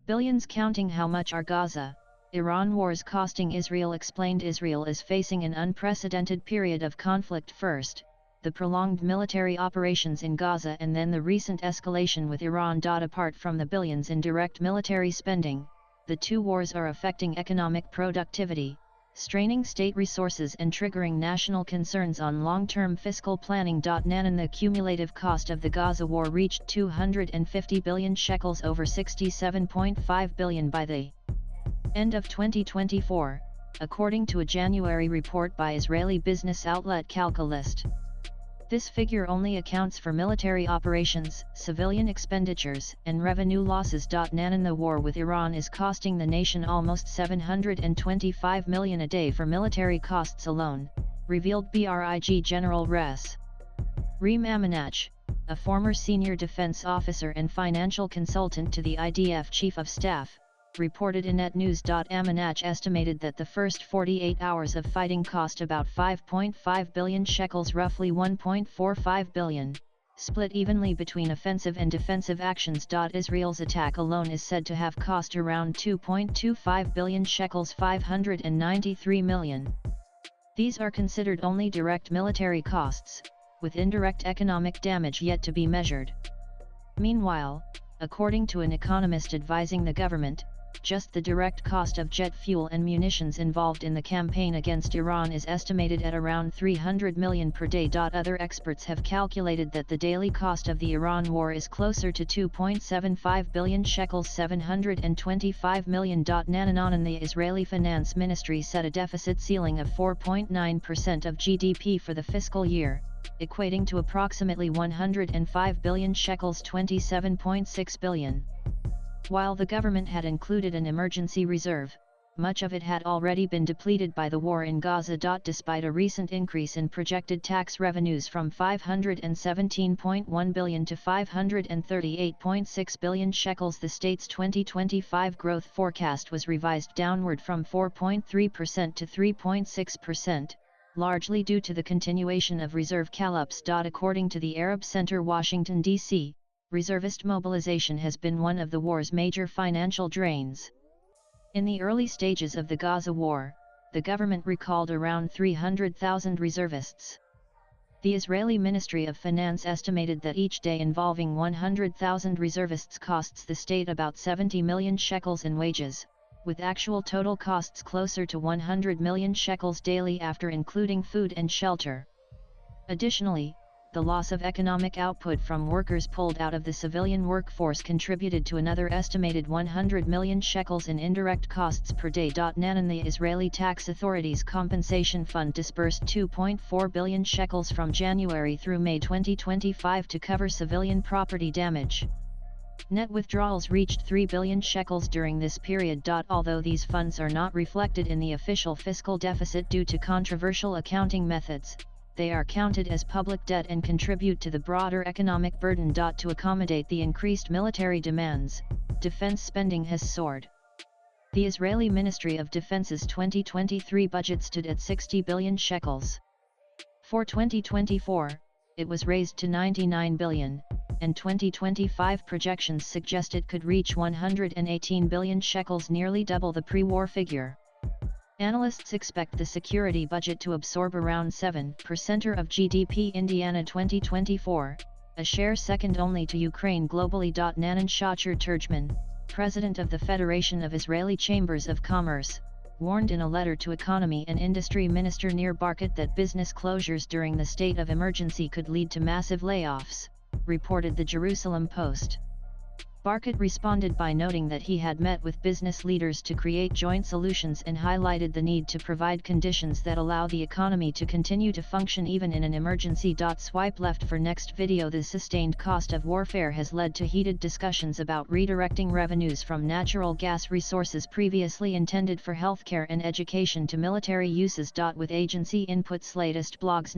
Billions counting how much are Gaza, Iran wars costing Israel explained Israel is facing an unprecedented period of conflict first, the prolonged military operations in Gaza and then the recent escalation with Iran. Apart from the billions in direct military spending, the two wars are affecting economic productivity, straining state resources and triggering national concerns on long-term fiscal planning. Nanan The cumulative cost of the Gaza war reached 250 billion shekels, over 67.5 billion by the end of 2024, according to a January report by Israeli business outlet Calculist. This figure only accounts for military operations, civilian expenditures, and revenue losses. Nanan The war with Iran is costing the nation almost 725 million a day for military costs alone, revealed BRIG General Res. Reem Amanach, a former senior defense officer and financial consultant to the IDF Chief of Staff, reported in Net News. Amanach estimated that the first 48 hours of fighting cost about 5.5 billion shekels, roughly 1.45 billion, split evenly between offensive and defensive actions. Israel's attack alone is said to have cost around 2.25 billion shekels, 593 million. These are considered only direct military costs, with indirect economic damage yet to be measured. Meanwhile, according to an economist advising the government, just the direct cost of jet fuel and munitions involved in the campaign against Iran is estimated at around 300 million per day. Other experts have calculated that the daily cost of the Iran war is closer to 2.75 billion shekels, 725 million. Nanan The Israeli Finance Ministry set a deficit ceiling of 4.9% of GDP for the fiscal year, equating to approximately 105 billion shekels, 27.6 billion. While the government had included an emergency reserve, much of it had already been depleted by the war in Gaza. Despite a recent increase in projected tax revenues from 517.1 billion to 538.6 billion shekels, the state's 2025 growth forecast was revised downward from 4.3% to 3.6%, largely due to the continuation of reserve call-ups. According to the Arab Center, Washington, D.C., reservist mobilization has been one of the war's major financial drains. In the early stages of the Gaza war, the government recalled around 300,000 reservists. The Israeli Ministry of Finance estimated that each day involving 100,000 reservists costs the state about 70 million shekels in wages, with actual total costs closer to 100 million shekels daily after including food and shelter. Additionally, the loss of economic output from workers pulled out of the civilian workforce contributed to another estimated 100 million shekels in indirect costs per day. Nanan The Israeli tax authorities' compensation fund disbursed 2.4 billion shekels from January through May 2025 to cover civilian property damage. Net withdrawals reached 3 billion shekels during this period. Although these funds are not reflected in the official fiscal deficit due to controversial accounting methods, they are counted as public debt and contribute to the broader economic burden. To accommodate the increased military demands, defense spending has soared. The Israeli Ministry of Defense's 2023 budget stood at 60 billion shekels. For 2024, it was raised to 99 billion, and 2025 projections suggest it could reach 118 billion shekels, nearly double the pre-war figure. Analysts expect the security budget to absorb around 7% of GDP. Indiana 2024, a share second only to Ukraine globally. Nanan Shachar Turjman, president of the Federation of Israeli Chambers of Commerce, warned in a letter to Economy and Industry Minister Nir Barkat that business closures during the state of emergency could lead to massive layoffs, reported the Jerusalem Post. Barkat responded by noting that he had met with business leaders to create joint solutions and highlighted the need to provide conditions that allow the economy to continue to function even in an emergency. Swipe left for next video. The sustained cost of warfare has led to heated discussions about redirecting revenues from natural gas resources previously intended for healthcare and education to military uses. With agency inputs, latest blogs.